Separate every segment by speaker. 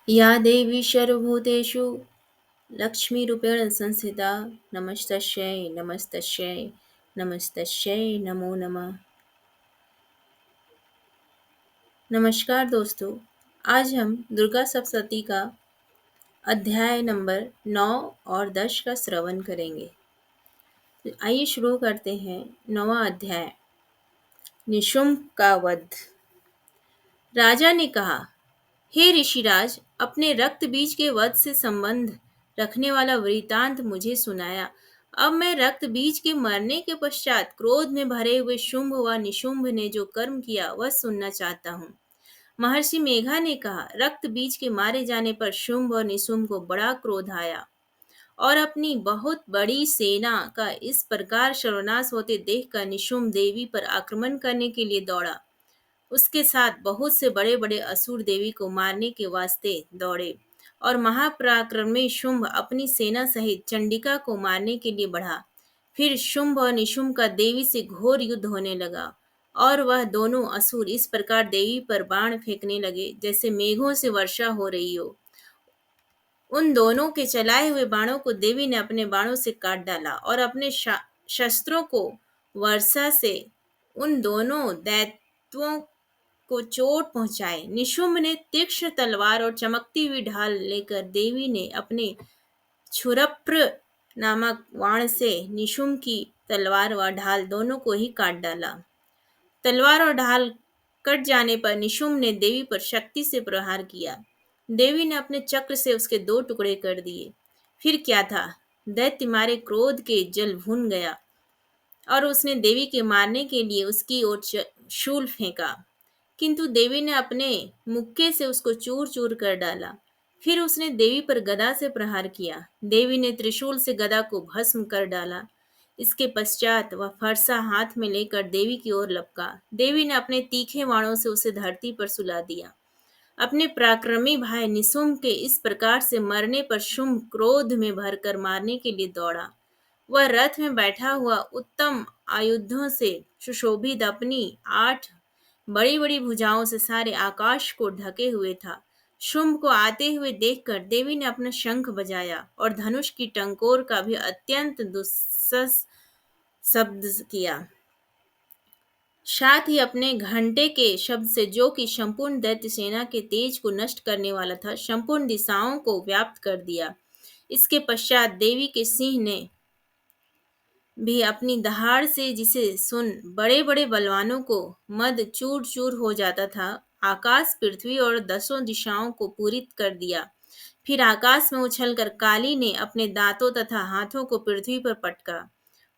Speaker 1: या देवी सर्वभूतेषु लक्ष्मीरूपेण संस्थिता नमस्तस्यै नमस्तस्यै नमस्तस्यै नमो नमः। नमस्कार दोस्तों, आज हम दुर्गा सप्तशती का अध्याय नंबर 9 और 10 का श्रवण करेंगे। तो आइए शुरू करते हैं। 9वां अध्याय, निशुम्भ का वध। राजा ने कहा, हे ऋषिराज, अपने रक्त बीज के वध से संबंध रखने वाला वृतांत मुझे सुनाया। अब मैं रक्त बीज के मरने के पश्चात क्रोध में भरे हुए शुंभ व निशुंभ ने जो कर्म किया वह सुनना चाहता हूँ। महर्षि मेघा ने कहा, रक्त बीज के मारे जाने पर शुंभ और निशुंभ को बड़ा क्रोध आया और अपनी बहुत बड़ी सेना का इस प्रकार सर्वनाश होते देखकर निशुंभ देवी पर आक्रमण करने के लिए दौड़ा। उसके साथ बहुत से बड़े बड़े असुर देवी को मारने के वास्ते दौड़े और महापराक्रमी शुंभ अपनी सेना सहित चंडिका को मारने के लिए बढ़ा। फिर शुंभ और निशुंभ का देवी से घोर युद्ध होने लगा और वह दोनों असुर इस प्रकार देवी पर बाण फेंकने लगे जैसे मेघों से वर्षा हो रही हो। उन दोनों के चलाए हुए बाणों को देवी ने अपने बाणों से काट डाला और अपने शस्त्रों को वर्षा से उन दोनों दैत्यों को चोट पहुंचाए। निशुंभ ने तीक्ष्ण तलवार और चमकती हुई ढाल लेकर देवी ने अपने क्षुरप्र नामक बाण से निशुंभ की तलवार व ढाल दोनों को ही काट डाला। तलवार और ढाल कट जाने पर निशुंभ ने देवी पर शक्ति से प्रहार किया। देवी ने अपने चक्र से उसके दो टुकड़े कर दिए। फिर क्या था, दैत्य मारे क्रोध के जल भून गया और उसने देवी के मारने के लिए उसकी ओर शूल फेंका, किंतु देवी ने अपने मुक्के से उसको चूर चूर कर डाला। फिर उसने देवी पर गदा से प्रहार किया। देवी ने त्रिशूल से गदा को भस्म कर डाला। इसके पश्चात वह फरसा हाथ में लेकर देवी की ओर लपका। देवी ने अपने तीखे बाणों से उसे धरती पर सुला दिया। अपने पराक्रमी भाई निशुंभ के इस प्रकार से मरने पर शुंभ क्रोध में भरकर मारने के लिए दौड़ा। वह रथ में बैठा हुआ उत्तम आयुधों से सुशोभित अपनी 8 बड़ी बड़ी भुजाओं से सारे आकाश को ढके हुए था। शुंभ को आते हुए देखकर देवी ने अपना शंख बजाया और धनुष की टंकोर का भी अत्यंत दुस्सस शब्द किया। साथ ही अपने घंटे के शब्द से, जो कि संपूर्ण दैत्य सेना के तेज को नष्ट करने वाला था, संपूर्ण दिशाओं को व्याप्त कर दिया। इसके पश्चात देवी के सिंह ने भी अपनी दहाड़ से, जिसे सुन बड़े बड़े बलवानों को मद चूर चूर हो जाता था, आकाश पृथ्वी और 10 दिशाओं को पूरित कर दिया। फिर आकाश में उछलकर काली ने अपने दांतों तथा हाथों को पृथ्वी पर पटका।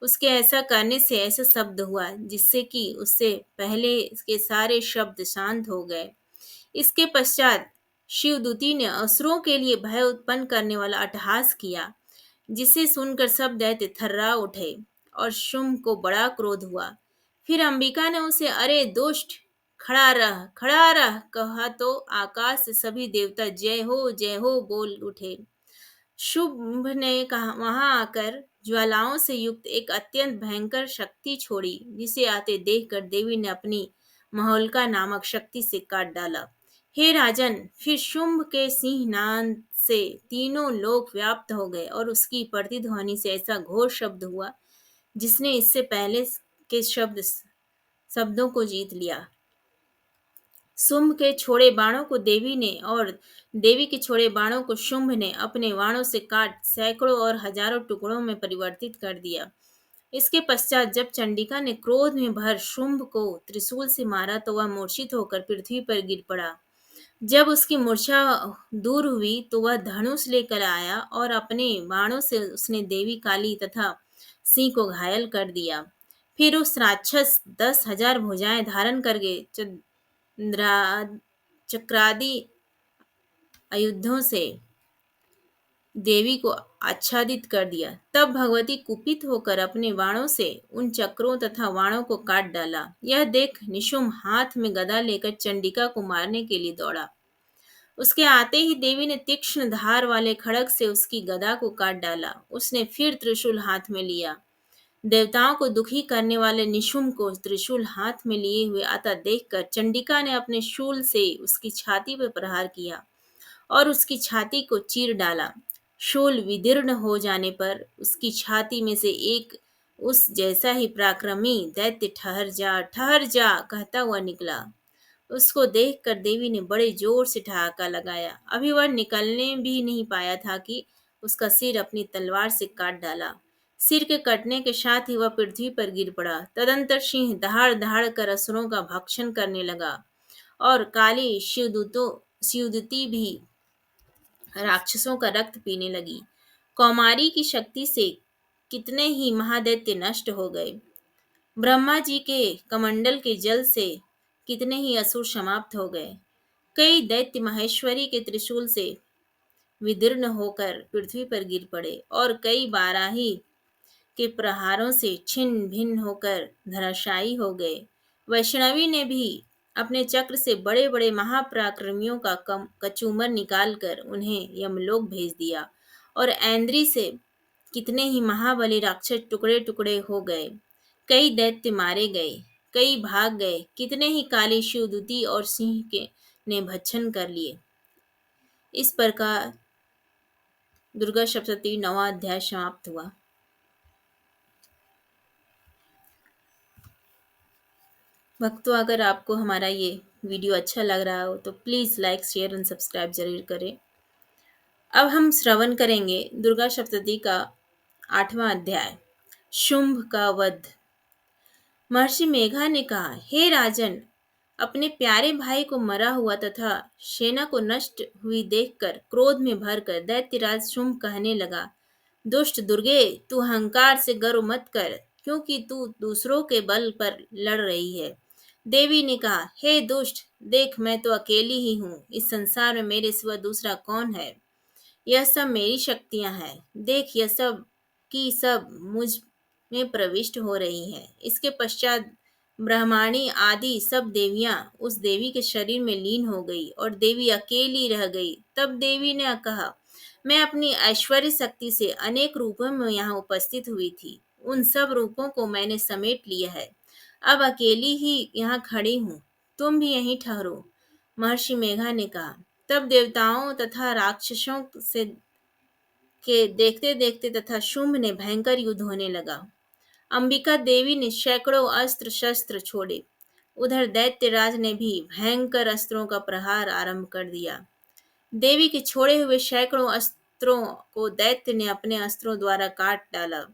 Speaker 1: उसके ऐसा करने से ऐसा शब्द हुआ जिससे कि उससे पहले के सारे शब्द शांत हो गए। इसके पश्चात शिवदूती ने असुरों के लिए भय उत्पन्न करने वाला अट्टहास किया, जिसे सुनकर सब दैत्य थर्रा उठे और शुंभ को बड़ा क्रोध हुआ। फिर अंबिका ने उसे, अरे दुष्ट, खड़ा रह कहा तो आकाश से सभी देवता जय हो बोल उठे। शुंभ ने कहा, वहां आकर ज्वालाओं से युक्त एक अत्यंत भयंकर शक्ति छोड़ी, जिसे आते देखकर देवी ने अपनी महोल्का नामक शक्ति से काट डाला। हे राजन, फिर शुंभ के सिंहनाद से तीनों लोक व्याप्त हो गए और उसकी प्रतिध्वनि से ऐसा घोर शब्द हुआ जिसने इससे पहले के शब्दों को जीत लिया। शुंभ के छोड़े बाणों को देवी ने और देवी के छोड़े बाणों को शुंभ ने अपने बाणों से काट सैकड़ों और हजारों टुकड़ों में परिवर्तित कर दिया। इसके पश्चात जब चंडिका ने क्रोध में भर शुंभ को त्रिशूल से मारा तो वह मूर्छित होकर पृथ्वी पर गिर पड़ा। जब उसकी मूर्छा दूर हुई तो वह धनुष लेकर आया और अपने बाणों से उसने देवी काली तथा सिंह को घायल कर दिया। फिर उस राक्षस 10,000 भुजाएं धारण करके चक्रादि आयुधों से देवी को आच्छादित कर दिया। तब भगवती कुपित होकर अपने बाणों से उन चक्रों तथा बाणों को काट डाला। यह देख निशुंभ हाथ में गदा लेकर चंडिका को मारने के लिए दौड़ा। उसके आते ही देवी ने तीक्ष्ण धार वाले खड़ग से उसकी गदा को काट डाला। उसने फिर त्रिशूल हाथ में लिया। देवताओं को दुखी करने वाले निशुंभ को त्रिशूल हाथ में लिए हुए आता देखकर चंडिका ने अपने शूल से उसकी छाती पर प्रहार किया और उसकी छाती को चीर डाला। शूल विदीर्ण हो जाने पर उसकी छाती में से एक उस जैसा ही पराक्रमी दैत्य ठहर जा कहता हुआ निकला। उसको देखकर देवी ने बड़े जोर से ठहाका लगाया। अभी वह निकलने भी नहीं पाया था कि उसका सिर अपनी तलवार से काट डाला। सिर के कटने के साथ ही वह पृथ्वी पर गिर पड़ा। तदंतर सिंह दहाड़ दहाड़ कर असुरों का भक्षण करने लगा और काली शिवदूती भी राक्षसों का रक्त पीने लगी। कौमारी की शक्ति से कितने ही महादैत्य नष्ट हो गए। ब्रह्मा जी के कमंडल के जल से कितने ही असुर समाप्त हो गए। कई दैत्य महेश्वरी के त्रिशूल से विदीर्ण होकर पृथ्वी पर गिर पड़े और कई बाराही के प्रहारों से छिन्न भिन्न होकर धराशायी हो गए। वैष्णवी ने भी अपने चक्र से बड़े बड़े महापराक्रमियों का कचूमर निकालकर उन्हें यमलोक भेज दिया और ऐन्द्री से कितने ही महाबली राक्षस टुकड़े टुकड़े हो गए। कई दैत्य मारे गए, कई भाग गए, कितने ही काली शिवदूती और सिंह के ने भक्षण कर लिए। इस प्रकार दुर्गा सप्तशती 9वां अध्याय समाप्त हुआ। भक्तों, अगर आपको हमारा ये वीडियो अच्छा लग रहा हो तो please like share and subscribe जरूर करें। अब हम श्रवण करेंगे दुर्गा सप्तशती का 8वां अध्याय, शुंभ का वध। महर्षि मेघा ने कहा, हे राजन, अपने प्यारे भाई को मरा हुआ तथा सेना को नष्ट हुई देखकर क्रोध में भरकर दैत्यराज शुंभ कहने लगा, दुष्ट दुर्गे, तू अहंकार से गर्व मत कर, क्योंकि तू दूसरों के बल पर लड़ रही है। देवी ने कहा, हे दुष्ट, देख मैं तो अकेली ही हूँ, इस संसार में मेरे सिवा दूसरा कौन है। यह सब मेरी शक्तियां हैं। देख, यह सब की सब मुझ में प्रविष्ट हो रही हैं। इसके पश्चात ब्रह्माणी आदि सब देवियां उस देवी के शरीर में लीन हो गई और देवी अकेली रह गई। तब देवी ने कहा, मैं अपनी ऐश्वर्य शक्ति से अनेक रूपों में यहाँ उपस्थित हुई थी। उन सब रूपों को मैंने समेट लिया है। अब अकेली ही यहाँ खड़ी हूँ। तुम भी यहीं ठहरो। महर्षि मेघा ने कहा। तब देवताओं तथा राक्षसों से के देखते देखते तथा शुंभ ने भयंकर युद्ध होने लगा। अंबिका देवी ने सैकड़ों अस्त्र शस्त्र छोड़े। उधर दैत्यराज ने भी भयंकर अस्त्रों का प्रहार आरंभ कर दिया। देवी के छोड़े हुए सैकड़ों अस्त्रों को दैत्य ने अपने अस्त्रों द्वारा काट डाला।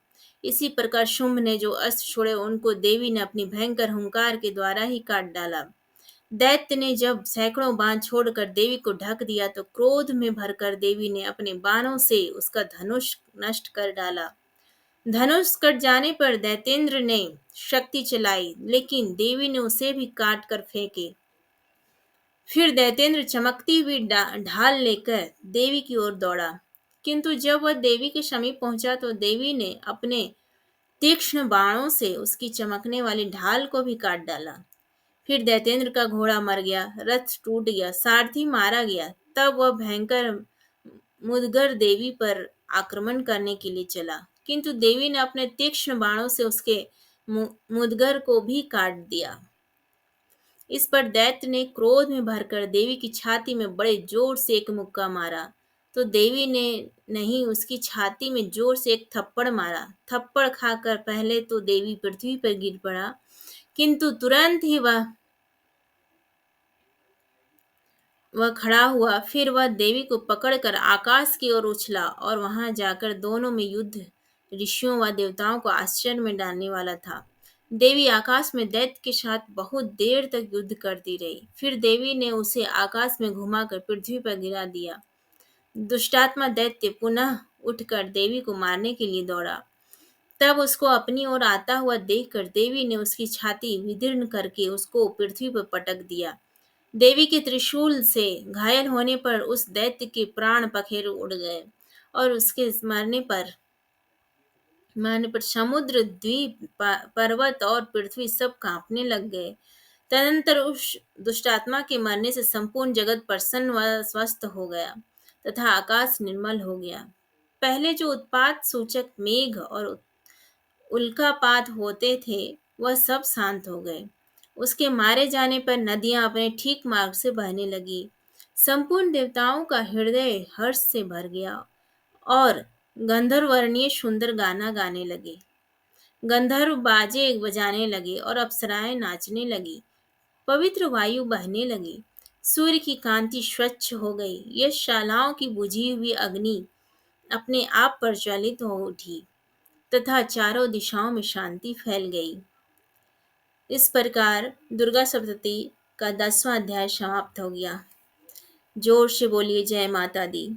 Speaker 1: इसी प्रकार शुंभ ने जो अस्त्र छोड़े उनको देवी ने अपनी भयंकर हुंकार के द्वारा ही काट डाला। दैत्य ने जब सैकड़ों बाण छोड़कर देवी को ढक दिया तो क्रोध में भरकर देवी ने अपने बाणों से उसका धनुष नष्ट कर डाला। धनुष कट जाने पर दैतेंद्र ने शक्ति चलाई, लेकिन देवी ने उसे भी काट कर फेंके। फिर दैतेंद्र चमकती हुई ढाल लेकर देवी की ओर दौड़ा, किंतु जब वह देवी के समीप पहुंचा तो देवी ने अपने तीक्ष्ण बाणों से उसकी चमकने वाली ढाल को भी काट डाला। फिर दैतेंद्र का घोड़ा मर गया, रथ टूट गया, सारथी मारा गया। तब वह भयंकर मुदगर देवी पर आक्रमण करने के लिए चला, किंतु देवी ने अपने तीक्ष्ण बाणों से उसके मुदगर को भी काट दिया। इस पर दैत्य ने क्रोध में भरकर देवी की छाती में बड़े जोर से एक मुक्का मारा, तो देवी ने नहीं उसकी छाती में जोर से एक थप्पड़ मारा। थप्पड़ खाकर पहले तो देवी पृथ्वी पर गिर पड़ा, किंतु तुरंत ही वह खड़ा हुआ। फिर वह देवी को पकड़कर आकाश की ओर उछला और वहां जाकर दोनों में युद्ध ऋषियों व देवताओं को आश्चर्य में डालने वाला था। देवी आकाश में दैत्य के साथ बहुत देर तक युद्ध करती रही। फिर देवी ने उसे आकाश में घुमाकर पृथ्वी पर गिरा दिया। दुष्टात्मा दैत्य पुनः उठकर देवी को मारने के लिए दौड़ा। तब उसको अपनी ओर आता हुआ देखकर देवी ने उसकी छाती विदीर्ण करके उसको पृथ्वी पर पटक दिया। देवी के त्रिशूल से घायल होने पर उस दैत्य के प्राण पखेरु उड़ गए और उसके मरने पर समुद्र, द्वीप, पर्वत और पृथ्वी सब कांपने लग गए। तदनंतर उस दुष्टात्मा के मरने से संपूर्ण जगत प्रसन्न व स्वस्थ हो गया तथा आकाश निर्मल हो गया। पहले जो उत्पात सूचक मेघ और उल्कापात होते थे वह सब शांत हो गए। उसके मारे जाने पर नदियां अपने ठीक मार्ग से बहने लगी। संपूर्ण देवताओं का हृदय हर्ष से भर गया और गंधर्ववर्णीय सुंदर गाना गाने लगे। गंधर्व बाजे बजाने लगे और अप्सराएं नाचने लगी। पवित्र वायु बहने लगी। सूर्य की कांति स्वच्छ हो गई। यशशालाओं की बुझी हुई अग्नि अपने आप प्रज्वलित हो उठी तथा चारों दिशाओं में शांति फैल गई। इस प्रकार दुर्गा सप्तशती का 10वां अध्याय समाप्त हो गया। जोर से बोलिए जय माता दी।